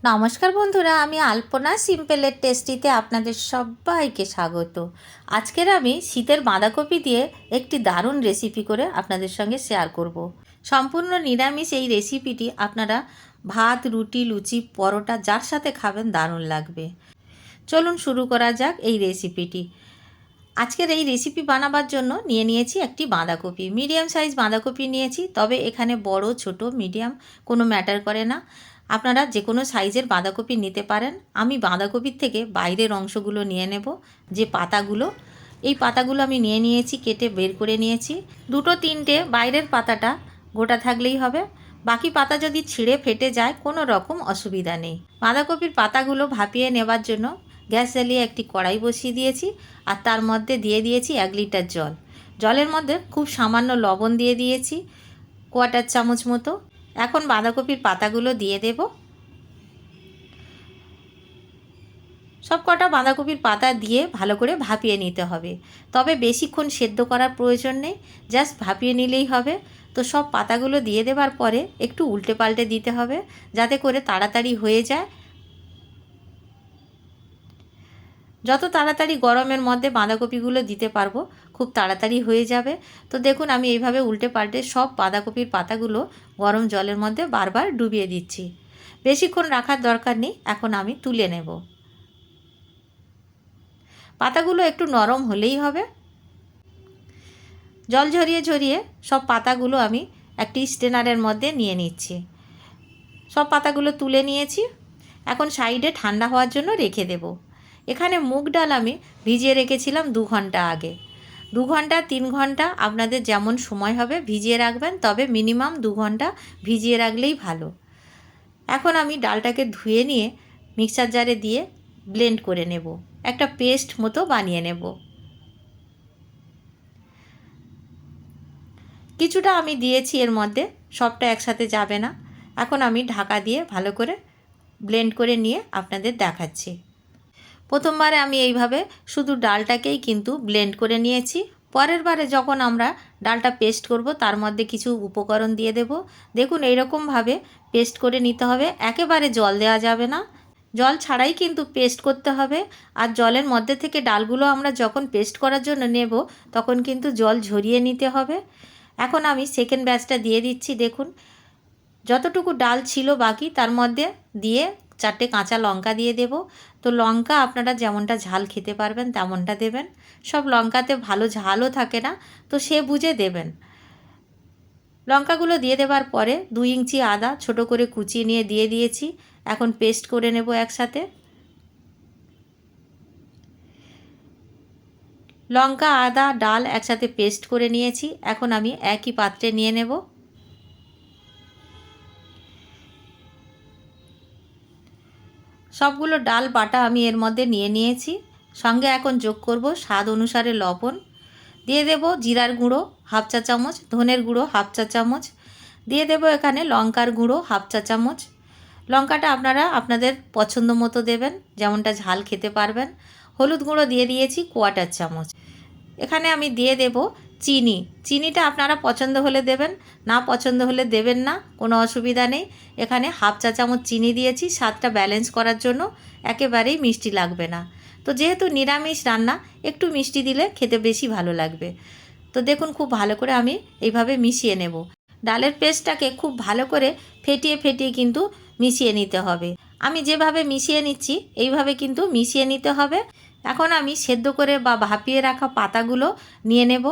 নমস্কার বন্ধুরা, আমি আলপনা সিম্পলের টেস্টিতে আপনাদের সবাইকে স্বাগত। আজকের আমি শীতের বাঁধাকপি দিয়ে একটি দারুণ রেসিপি করে আপনাদের সঙ্গে শেয়ার করব। সম্পূর্ণ নিরামিষ এই রেসিপিটি আপনারা ভাত, রুটি, লুচি, পরোটা যার সাথে খাবেন দারুণ লাগবে। চলুন শুরু করা যাক এই রেসিপিটি। আজকের এই রেসিপি বানাবার জন্য নিয়েছি একটি বাঁধাকপি, মিডিয়াম সাইজ বাঁধাকপি নিয়েছি। তবে এখানে বড়, ছোট, মিডিয়াম কোনো ম্যাটার করে না, আপনারা যে কোনো সাইজের বাঁধাকপি নিতে পারেন। আমি বাঁধাকপির থেকে বাইরের অংশগুলো নিয়ে নেব, যে পাতাগুলো, এই পাতাগুলো আমি নিয়েছি, কেটে বের করে নিয়েছি। দুটো তিনটে বাইরের পাতাটা গোটা থাকলেই হবে, বাকি পাতা যদি ছিঁড়ে ফেটে যায় কোনো রকম অসুবিধা নেই। বাঁধাকপির পাতাগুলো ভাপিয়ে নেবার জন্য গ্যাস জ্বালিয়ে একটি কড়াই বসিয়ে দিয়েছি, আর তার মধ্যে দিয়ে দিয়েছি 1 লিটার জল। জলের মধ্যে খুব সামান্য লবণ দিয়ে দিয়েছি, 1/4 চামচ মতো। এখন বাঁধাকপির পাতাগুলো দিয়ে দেব। সব কটা বাঁধাকপির পাতা দিয়ে ভালো করে ভাপিয়ে নিতে হবে, তবে বেশিক্ষণ সেদ্ধ করার প্রয়োজন নেই, জাস্ট ভাপিয়ে নিলেই হবে। তো সব পাতাগুলো দিয়ে দেওয়ার পরে একটু উল্টে পাল্টে দিতে হবে, যাতে করে তাড়াতাড়ি হয়ে যায়। যত তাড়াতাড়ি গরমের মধ্যে বাঁধাকপিগুলো দিতে পারবো, খুব তাড়াতাড়ি হয়ে যাবে। তো দেখুন, আমি এইভাবে উল্টে পাল্টে সব বাঁধাকপির পাতাগুলো গরম জলের মধ্যে বারবার ডুবিয়ে দিচ্ছি। বেশিক্ষণ রাখার দরকার নেই, এখন আমি তুলে নেব। পাতাগুলো একটু নরম হলেই হবে। জল ঝরিয়ে ঝরিয়ে সব পাতাগুলো আমি একটি স্ট্রেনারের মধ্যে নিয়ে নিচ্ছি। সব পাতাগুলো তুলে নিয়েছি, এখন সাইডে ঠান্ডা হওয়ার জন্য রেখে দেব। এখানে মুগ ডাল আমি ভিজিয়ে রেখেছিলাম 2 ঘন্টা আগে। 2 ঘন্টা 3 ঘন্টা আপনাদের যেমন সময় হবে ভিজিয়ে রাখবেন, তবে মিনিমাম 2 ঘন্টা ভিজিয়ে রাখলেই ভালো। এখন আমি ডালটাকে ধুয়ে নিয়ে মিক্সার জারে দিয়ে ব্লেন্ড করে নেব, একটা পেস্ট মতো বানিয়ে নেব। কিছুটা আমি দিয়েছি এর মধ্যে, সবটা একসাথে যাবে না। এখন আমি ঢাকা দিয়ে ভালো করে ব্লেন্ড করে নিয়ে আপনাদের দেখাচ্ছি। প্রথমবারে আমি এইভাবে শুধু ডালটাকেই কিন্তু ব্লেন্ড করে নিয়েছি। পরের বারে যখন আমরা ডালটা পেস্ট করব, তার মধ্যে কিছু উপকরণ দিয়ে দেব। দেখুন, এইরকমভাবে পেস্ট করে নিতে হবে, একেবারে জল দেওয়া যাবে না, জল ছাড়াই কিন্তু পেস্ট করতে হবে। আর জলের মধ্যে থেকে ডালগুলো আমরা যখন পেস্ট করার জন্য নেব, তখন কিন্তু জল ঝরিয়ে নিতে হবে। এখন আমি সেকেন্ড ব্যাচটা দিয়ে দিচ্ছি। দেখুন, যতটুকু ডাল ছিল বাকি তার মধ্যে দিয়ে 4টে কাঁচা লঙ্কা দিয়ে দেব। তো লঙ্কা আপনারা যেমনটা ঝাল খেতে পারবেন তেমনটা দেবেন, সব লঙ্কাতে ভালো ঝালও থাকে না, তো সে বুঝে দেবেন। লঙ্কাগুলো দিয়ে দেওয়ার পরে 2 ইঞ্চি আদা ছোট করে কুচিয়ে নিয়ে দিয়ে দিয়েছি। এখন পেস্ট করে নেব একসাথে। লঙ্কা, আদা, ডাল একসাথে পেস্ট করে নিয়েছি। এখন আমি একই পাত্রে নিয়ে নেব। সবগুলো ডাল বাটা আমি এর মধ্যে নিয়ে নিয়েছি। সঙ্গে এখন যোগ করব স্বাদ অনুসারে লবণ, দিয়ে দেব জিরার গুঁড়ো 1/2 চা চামচ, ধনের গুঁড়ো 1/2 চা চামচ, দিয়ে দেব এখানে লঙ্কার গুঁড়ো 1/2 চা চামচ। লঙ্কাটা আপনারা আপনাদের পছন্দ মতো দেবেন, যেমনটা ঝাল খেতে পারবেন। হলুদ গুঁড়ো দিয়ে দিয়েছি 1/4 চামচ। এখানে আমি দিয়ে দেব চিনি। চিনিটা আপনারা পছন্দ হলে দেবেন, না পছন্দ হলে দেবেন না, কোনো অসুবিধা নেই। এখানে 1/2 চা চামচ চিনি দিয়েছি স্বাদটা ব্যালেন্স করার জন্য, একেবারেই মিষ্টি লাগবে না। তো যেহেতু নিরামিষ রান্না, একটু মিষ্টি দিলে খেতে বেশি ভালো লাগবে। তো দেখুন, খুব ভালো করে আমি এইভাবে মিশিয়ে নেব। ডালের পেস্টটাকে খুব ভালো করে ফেটিয়ে ফেটিয়ে কিন্তু মিশিয়ে নিতে হবে। আমি যেভাবে মিশিয়ে নিচ্ছি এইভাবে কিন্তু মিশিয়ে নিতে হবে। এখন আমি সেদ্ধ করে বা ভাপিয়ে রাখা পাতাগুলো নিয়ে নেব,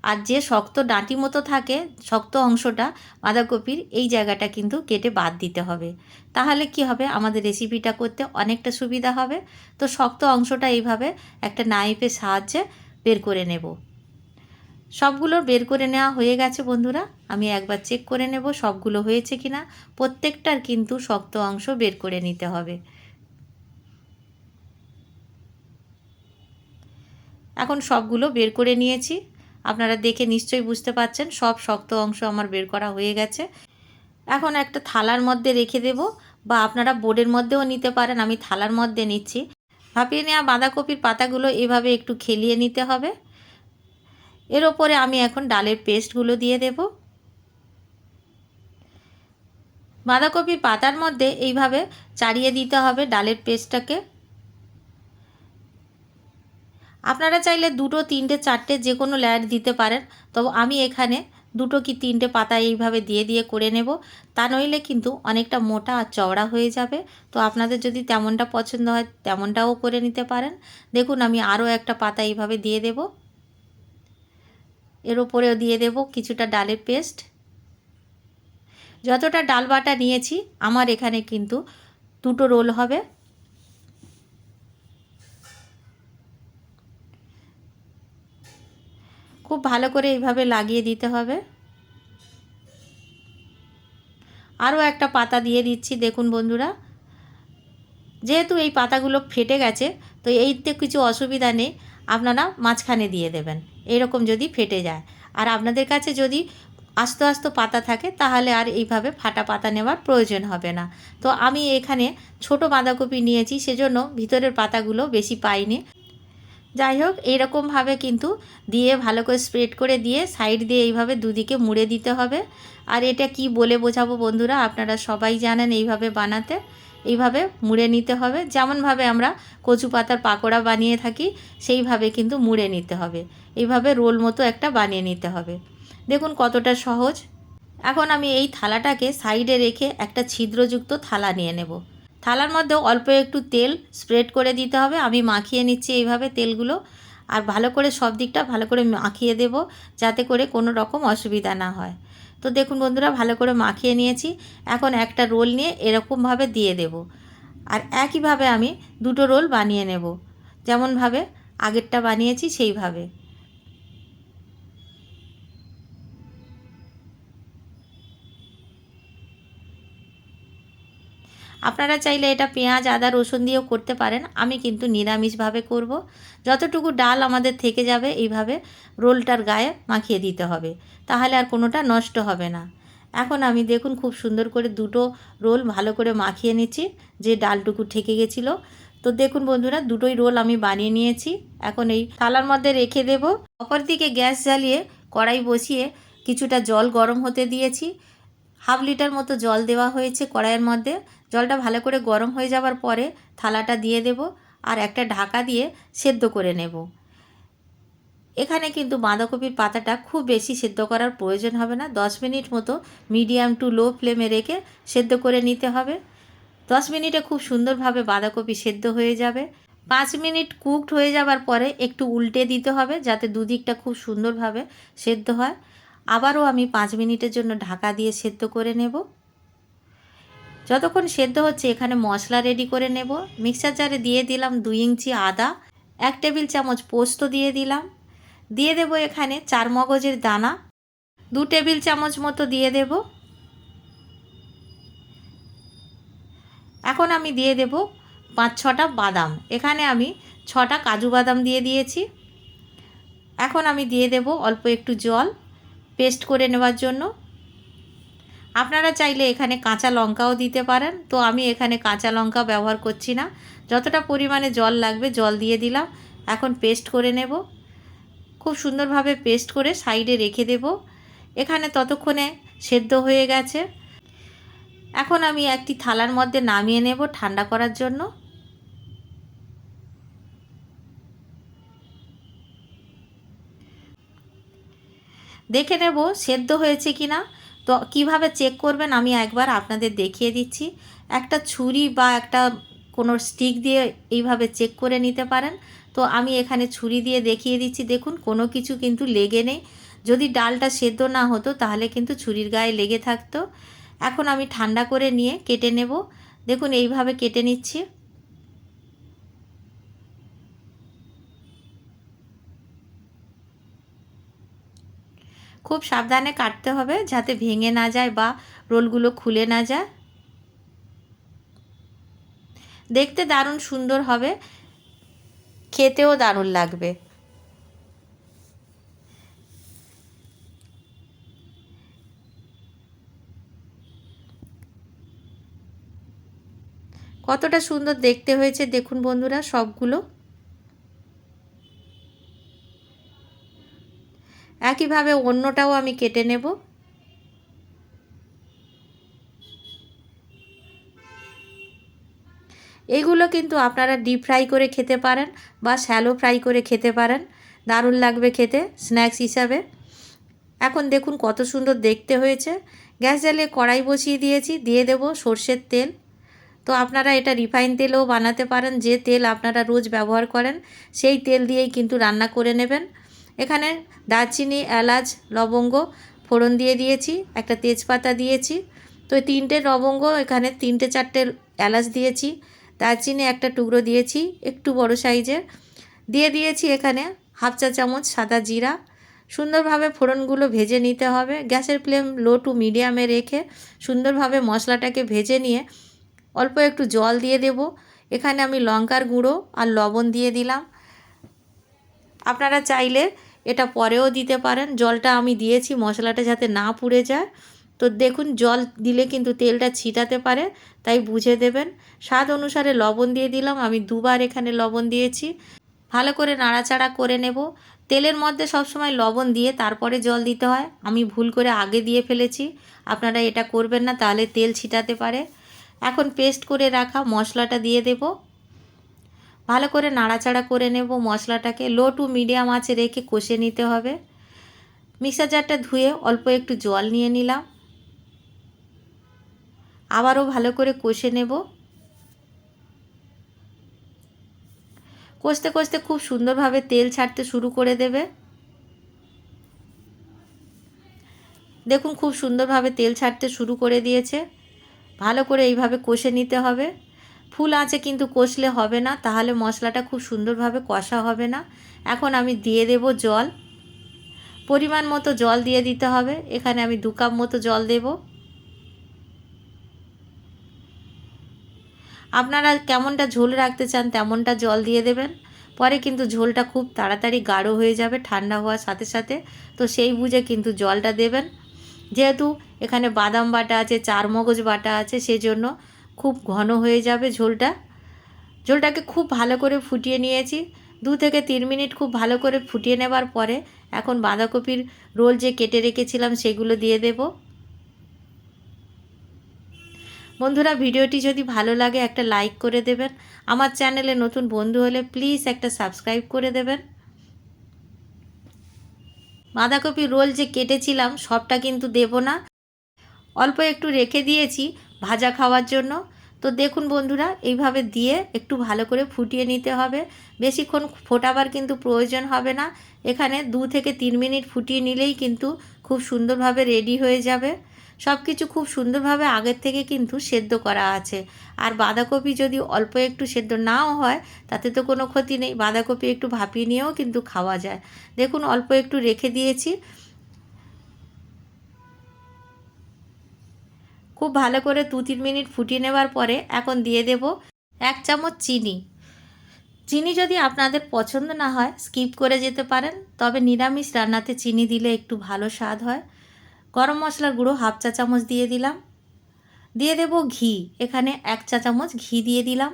আর যে শক্ত ডাঁটি মতো থাকে শক্ত অংশটা বাঁধাকপির, এই জায়গাটা কিন্তু কেটে বাদ দিতে হবে। তাহলে কি হবে, আমাদের রেসিপিটা করতে অনেকটা সুবিধা হবে। তো শক্ত অংশটা এইভাবে একটা নাইফের সাহায্যে বের করে নেব। সবগুলো বের করে নেওয়া হয়ে গেছে বন্ধুরা। আমি একবার চেক করে নেব সবগুলো হয়েছে কিনা। প্রত্যেকটার কিন্তু শক্ত অংশ বের করে নিতে হবে। এখন সবগুলো বের করে নিয়েছি, আপনারা দেখে নিশ্চয়ই বুঝতে পারছেন সব শক্ত অংশ আমার বের করা হয়ে গেছে। এখন একটা থালার মধ্যে রেখে দেব, বা আপনারা বোর্ডের মধ্যেও নিতে পারেন, আমি থালার মধ্যে নিচ্ছি। ভাপিয়ে নেওয়া বাঁধাকপির পাতাগুলো এভাবে একটু খেলিয়ে নিতে হবে। এর ওপরে আমি এখন ডালের পেস্টগুলো দিয়ে দেব। বাঁধাকপির পাতার মধ্যে এইভাবে চাড়িয়ে দিতে হবে ডালের পেস্টটাকে। আপনারা চাইলে 2, 3, 4 যে কোনো লেয়ার দিতে পারেন, তবে আমি এখানে 2 কি 3টে পাতা এইভাবে দিয়ে দিয়ে করে নেব। তা নইলে কিন্তু অনেকটা মোটা আর চওড়া হয়ে যাবে। তো আপনাদের যদি তেমনটা পছন্দ হয় তেমনটাও করে নিতে পারেন। দেখুন আমি আরও একটা পাতা এইভাবে দিয়ে দেব। এর ওপরেও দিয়ে দেব কিছুটা ডালের পেস্ট। যতটা ডাল বাটা নিয়েছি আমার এখানে কিন্তু 2টো রোল হবে। খুব ভালো করে এইভাবে লাগিয়ে দিতে হবে। আরও একটা পাতা দিয়ে দিচ্ছি। দেখুন বন্ধুরা, যেহেতু এই পাতাগুলো ফেটে গেছে তো এইতে কিছু অসুবিধা নেই, আপনারা মাঝখানে দিয়ে দেবেন এরকম যদি ফেটে যায়। আর আপনাদের কাছে যদি আস্ত আস্ত পাতা থাকে তাহলে আর এইভাবে ফাটা পাতা নেওয়ার প্রয়োজন হবে না। তো আমি এখানে ছোট বাঁধাকপি নিয়েছি, সেজন্য ভিতরের পাতাগুলো বেশি পাইনি। যাই হোক, এইরকমভাবে কিন্তু দিয়ে ভালো করে স্প্রেড করে দিয়ে সাইড দিয়ে এইভাবে দুদিকে মুড়ে দিতে হবে। আর এটা কি বলে বোঝাবো বন্ধুরা, আপনারা সবাই জানেন এইভাবে বানাতে। এইভাবে মুড়ে নিতে হবে, যেমনভাবে আমরা কচু পাতার পাকোড়া বানিয়ে থাকি সেইভাবে কিন্তু মুড়ে নিতে হবে। এইভাবে রোল মতো একটা বানিয়ে নিতে হবে। দেখুন কতটা সহজ। এখন আমি এই থালাটাকে সাইডে রেখে একটা ছিদ্রযুক্ত থালা নিয়ে নেব। থালার মধ্যে অল্প একটু তেল স্প্রেড করে দিতে হবে। আমি মাখিয়ে নিচ্ছি এইভাবে তেলগুলো, আর ভালো করে সব দিকটা ভালো করে মাখিয়ে দেব যাতে করে কোনো রকম অসুবিধা না হয়। তো দেখুন বন্ধুরা, ভালো করে মাখিয়ে নিয়েছি। এখন একটা রোল নিয়ে এরকমভাবে দিয়ে দেব, আর একইভাবে আমি 2টো রোল বানিয়ে নেব, যেমনভাবে আগেরটা বানিয়েছি সেইভাবে। আপনারা চাইলে এটা পেঁয়াজ আদা রসুন দিয়েও করতে পারেন, আমি কিন্তু নিরামিষভাবে করব। যতটুকু ডাল আমাদের থেকে যাবে এইভাবে রোলটার গায়ে মাখিয়ে দিতে হবে, তাহলে আর কোনোটা নষ্ট হবে না। এখন আমি দেখুন খুব সুন্দর করে 2টো রোল ভালো করে মাখিয়ে নিচ্ছি, যে ডালটুকু ঠেকে গেছিলো। তো দেখুন বন্ধুরা, 2টোই রোল আমি বানিয়ে নিয়েছি। এখন এই থালার মধ্যে রেখে দেব। অপরদিকে গ্যাস জ্বালিয়ে কড়াই বসিয়ে কিছুটা জল গরম হতে দিয়েছি। 1/2 লিটার মতো জল দেওয়া হয়েছে কড়াইয়ের মধ্যে। জলটা ভালো করে গরম হয়ে যাওয়ার পরে থালাটা দিয়ে দেব, আর একটা ঢাকা দিয়ে সেদ্ধ করে নেব। এখানে কিন্তু বাঁধাকপির পাতাটা খুব বেশি সেদ্ধ করার প্রয়োজন হবে না। 10 মিনিট মতো মিডিয়াম টু লো ফ্লেমে রেখে সেদ্ধ করে নিতে হবে। 10 মিনিটে খুব সুন্দরভাবে বাঁধাকপি সেদ্ধ হয়ে যাবে। 5 মিনিট কুকড হয়ে যাবার পরে একটু উল্টে দিতে হবে যাতে দুদিকটা খুব সুন্দরভাবে সেদ্ধ হয়। আবারও আমি 5 মিনিটের জন্য ঢাকা দিয়ে সেদ্ধ করে নেব। যতক্ষণ সেদ্ধ হচ্ছে এখানে মশলা রেডি করে নেব। মিক্সার জারে দিয়ে দিলাম 2 ইঞ্চি আদা, 1 টেবিল চামচ পোস্ত দিয়ে দিলাম, দিয়ে দেব এখানে 4 মগজের দানা 2 টেবিল চামচ মতো দিয়ে দেব। এখন আমি দিয়ে দেব 5-6টা বাদাম। এখানে আমি 6টা কাজু বাদাম দিয়ে দিয়েছি। এখন আমি দিয়ে দেব অল্প একটু জল পেস্ট করে নেওয়ার জন্য। আপনারা চাইলে এখানে কাঁচা লঙ্কাও দিতে পারেন, তো আমি এখানে কাঁচা লঙ্কা ব্যবহার করছি না। যতটা পরিমাণে জল লাগবে জল দিয়ে দিলাম। এখন পেস্ট করে নেব। খুব সুন্দরভাবে পেস্ট করে সাইডে রেখে দেব। এখানে ততক্ষণে সেদ্ধ হয়ে গেছে। এখন আমি একটি থালার মধ্যে নামিয়ে নেব ঠান্ডা করার জন্য। দেখে নেব সেদ্ধ হয়েছে কিনা। তো কিভাবে চেক করবেন আমি একবার আপনাদের দেখিয়ে দিচ্ছি। একটা ছুরি বা একটা কোনো স্টিক দিয়ে এইভাবে চেক করে নিতে পারেন। তো আমি এখানে ছুরি দিয়ে দেখিয়ে দিচ্ছি। দেখুন কোনো কিছু কিন্তু লেগে নেই। যদি ডালটা সেদ্ধ না হতো তাহলে কিন্তু ছুরির গায়ে লেগে থাকতো। এখন আমি ঠান্ডা করে নিয়ে কেটে নেব। দেখুন এইভাবে কেটে নিচ্ছি। খুব সাবধানে কাটতে হবে যাতে ভেঙে না যায় বা রোলগুলো খুলে না যায়। দেখতে দারুণ সুন্দর হবে, খেতেও দারুণ লাগবে। কতটা সুন্দর দেখতে হয়েছে দেখুন বন্ধুরা সবগুলো। একইভাবে অন্যটাও আমি কেটে নেব। এইগুলো কিন্তু আপনারা ডিপ ফ্রাই করে খেতে পারেন বা শ্যালো ফ্রাই করে খেতে পারেন, দারুণ লাগবে খেতে স্ন্যাক্স হিসাবে। এখন দেখুন কত সুন্দর দেখতে হয়েছে। গ্যাস জ্বালিয়ে কড়াই বসিয়ে দিয়েছি, দিয়ে দেব সর্ষের তেল। তো আপনারা এটা রিফাইন তেলেও বানাতে পারেন, যে তেল আপনারা রোজ ব্যবহার করেন সেই তেল দিয়েই কিন্তু রান্না করে নেবেন। এখানে দারচিনি, এলাচ, লবঙ্গ ফোড়ন দিয়ে দিয়েছি, একটা তেজপাতা দিয়েছি। তো 3টে লবঙ্গ, এখানে 3-4টে এলাচ দিয়েছি, দারচিনি একটা টুকরো দিয়েছি একটু বড় সাইজের, দিয়ে দিয়েছি এখানে 1/2 চা চামচ সাদা জিরা। সুন্দরভাবে ফোড়নগুলো ভেজে নিতে হবে। গ্যাসের ফ্লেম লো টু মিডিয়ামে রেখে সুন্দরভাবে মশলাটাকে ভেজে নিয়ে অল্প একটু জল দিয়ে দেব। এখানে আমি লঙ্কার গুঁড়ো আর লবণ দিয়ে দিলাম। আপনারা চাইলে এটা পরেও দিতে পারেন। জলটা আমি দিয়েছি মশলাটা যাতে না পুড়ে যায়। তো দেখুন জল দিলে কিন্তু তেলটা ছিটাতে পারে, তাই বুঝে দেবেন। স্বাদ অনুসারে লবণ দিয়ে দিলাম, আমি 2বার এখানে লবণ দিয়েছি। ভালো করে নাড়াচাড়া করে নেব। তেলের মধ্যে সবসময় লবণ দিয়ে তারপরে জল দিতে হয়, আমি ভুল করে আগে দিয়ে ফেলেছি। আপনারা এটা করবেন না, তাহলে তেল ছিটাতে পারে। এখন পেস্ট করে রাখা মশলাটা দিয়ে দেব। ভালো করে নাড়াচাড়া করে নেব। মশলাটাকে লো টু মিডিয়াম আঁচে রেখে কষে নিতে হবে। মিক্সার জারটা ধুয়ে অল্প একটু জল নিয়ে নিলাম, আবারও ভালো করে কষে নেব। কষতে কষতে খুব সুন্দরভাবে তেল ছাড়তে শুরু করে দেবে। দেখুন খুব সুন্দরভাবে তেল ছাড়তে শুরু করে দিয়েছে। ভালো করে এইভাবে কষে নিতে হবে। ফুল আঁচে কিন্তু কষলে হবে না, তাহলে মশলাটা খুব সুন্দরভাবে কষা হবে না। এখন আমি দিয়ে দেব জল, পরিমাণ মতো জল দিয়ে দিতে হবে। এখানে আমি 2 কাপ মতো জল দেব। আপনারা কেমনটা ঝোল রাখতে চান তেমনটা জল দিয়ে দেবেন। পরে কিন্তু ঝোলটা খুব তাড়াতাড়ি গাঢ় হয়ে যাবে ঠান্ডা হওয়ার সাথে সাথে, তো সেই বুঝে কিন্তু জলটা দেবেন। যেহেতু এখানে বাদাম বাটা আছে, চারমগজ বাটা আছে, সেজন্য খুব ঘন হয়ে যাবে ঝোলটা। ঝোলটাকে খুব ভালো করে ফুটিয়ে নিয়েছি। 2 থেকে 3 মিনিট খুব ভালো করে ফুটিয়ে নেবার পরে এখন বাঁধাকপির রোল যে কেটে রেখেছিলাম সেগুলো দিয়ে দেব। বন্ধুরা ভিডিওটি যদি ভালো লাগে একটা লাইক করে দেবেন। আমার চ্যানেলে নতুন বন্ধু হলে প্লিজ একটা সাবস্ক্রাইব করে দেবেন। বাঁধাকপির রোল যে কেটেছিলাম সবটা কিন্তু দেব না, অল্প একটু রেখে দিয়েছি ভাজা খাওয়ার জন্য। তো দেখুন বন্ধুরা এইভাবে দিয়ে একটু ভালো করে ফুটিয়ে নিতে হবে। বেশিক্ষণ ফোটাবার কিন্তু প্রয়োজন হবে না। এখানে 2 থেকে 3 মিনিট ফুটিয়ে নিলেই কিন্তু খুব সুন্দরভাবে রেডি হয়ে যাবে। সব কিছু খুব সুন্দরভাবে আগের থেকে কিন্তু সেদ্ধ করা আছে। আর বাঁধাকপি যদি অল্প একটু সেদ্ধ নাও হয় তাতে তো কোনো ক্ষতি নেই, বাঁধাকপি একটু ভাপিয়ে নিয়েও কিন্তু খাওয়া যায়। দেখুন অল্প একটু রেখে দিয়েছি। খুব ভালো করে 2-3 মিনিট ফুটিয়ে নেবার পরে এখন দিয়ে দেব 1 চামচ চিনি। চিনি যদি আপনাদের পছন্দ না হয় স্কিপ করে যেতে পারেন, তবে নিরামিষ রান্নাতে চিনি দিলে একটু ভালো স্বাদ হয়। গরম মশলার গুঁড়ো 1/2 চা চামচ দিয়ে দিলাম। দিয়ে দেব ঘি, এখানে 1 চা চামচ ঘি দিয়ে দিলাম।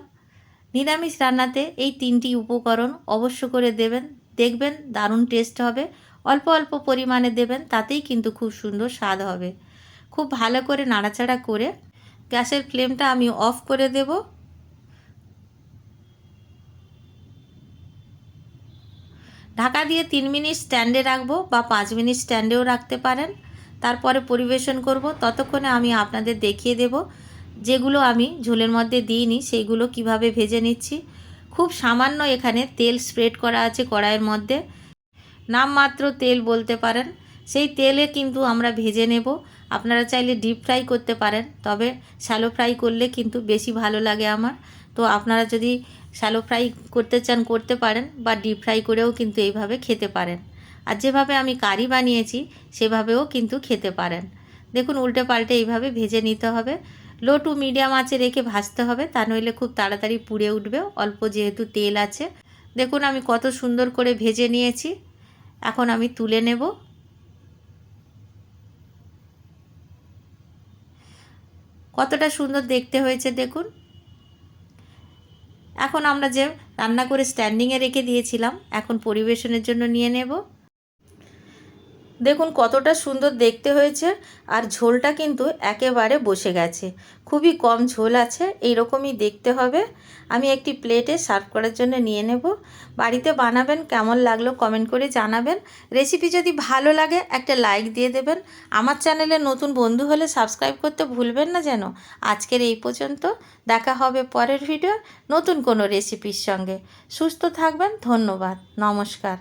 নিরামিষ রান্নাতে এই 3টি উপকরণ অবশ্য করে দেবেন, দেখবেন দারুণ টেস্ট হবে। অল্প অল্প পরিমাণে দেবেন, তাতেই কিন্তু খুব সুন্দর স্বাদ হবে। খুব ভালো করে নাড়াচাড়া করে গ্যাসের ফ্লেমটা আমি অফ করে দেব। ঢাকা দিয়ে 3 মিনিট স্ট্যান্ডে রাখবো বা 5 মিনিট স্ট্যান্ডেও রাখতে পারেন। তারপরে পরিবেশন করব। ততক্ষণে আমি আপনাদের দেখিয়ে দেব যেগুলো আমি ঝোলের মধ্যে দিইনি সেইগুলো কিভাবে ভেজে নিচ্ছি। খুব সামান্য এখানে তেল স্প্রেড করা আছে কড়াইয়ের মধ্যে, নামমাত্র তেল বলতে পারেন। সেই তেলে কিন্তু আমরা ভেজে নেব। আপনারা চাইলে ডিপ ফ্রাই করতে পারেন, তবে শ্যালো ফ্রাই করলে কিন্তু বেশি ভালো লাগে আমার। তো আপনারা যদি শ্যালো ফ্রাই করতে চান করতে পারেন, বা ডিপ ফ্রাই করেও কিন্তু এইভাবে খেতে পারেন। আর যেভাবে আমি কারি বানিয়েছি সেভাবেও কিন্তু খেতে পারেন। দেখুন উল্টে পাল্টে এইভাবে ভেজে নিতে হবে। লো টু মিডিয়াম আঁচে রেখে ভাজতে হবে, তা নইলে খুব তাড়াতাড়ি পুড়ে উঠবে, অল্প যেহেতু তেল আছে। দেখুন আমি কত সুন্দর করে ভেজে নিয়েছি। এখন আমি তুলে নেব। কতটা সুন্দর দেখতে হয়েছে দেখুন। এখন আমরা যে রান্না করে স্ট্যান্ডিংয়ে রেখে দিয়েছিলাম এখন পরিবেশনের জন্য নিয়ে নেব। দেখুন কতটা সুন্দর দেখতে হয়েছে, আর ঝোলটা কিন্তু একেবারে বসে গেছে, খুবই কম ঝোল আছে, এইরকমই দেখতে হবে। আমি একটি প্লেটে সার্ভ করার জন্য নিয়ে নেব। বাড়িতে বানাবেন, কেমন লাগলো কমেন্ট করে জানাবেন। রেসিপি যদি ভালো লাগে একটা লাইক দিয়ে দেবেন। আমার চ্যানেলে নতুন বন্ধু হলে সাবস্ক্রাইব করতে ভুলবেন না যেন। আজকের এই পর্যন্ত, দেখা হবে পরের ভিডিও নতুন কোনো রেসিপির সঙ্গে। সুস্থ থাকবেন, ধন্যবাদ, নমস্কার।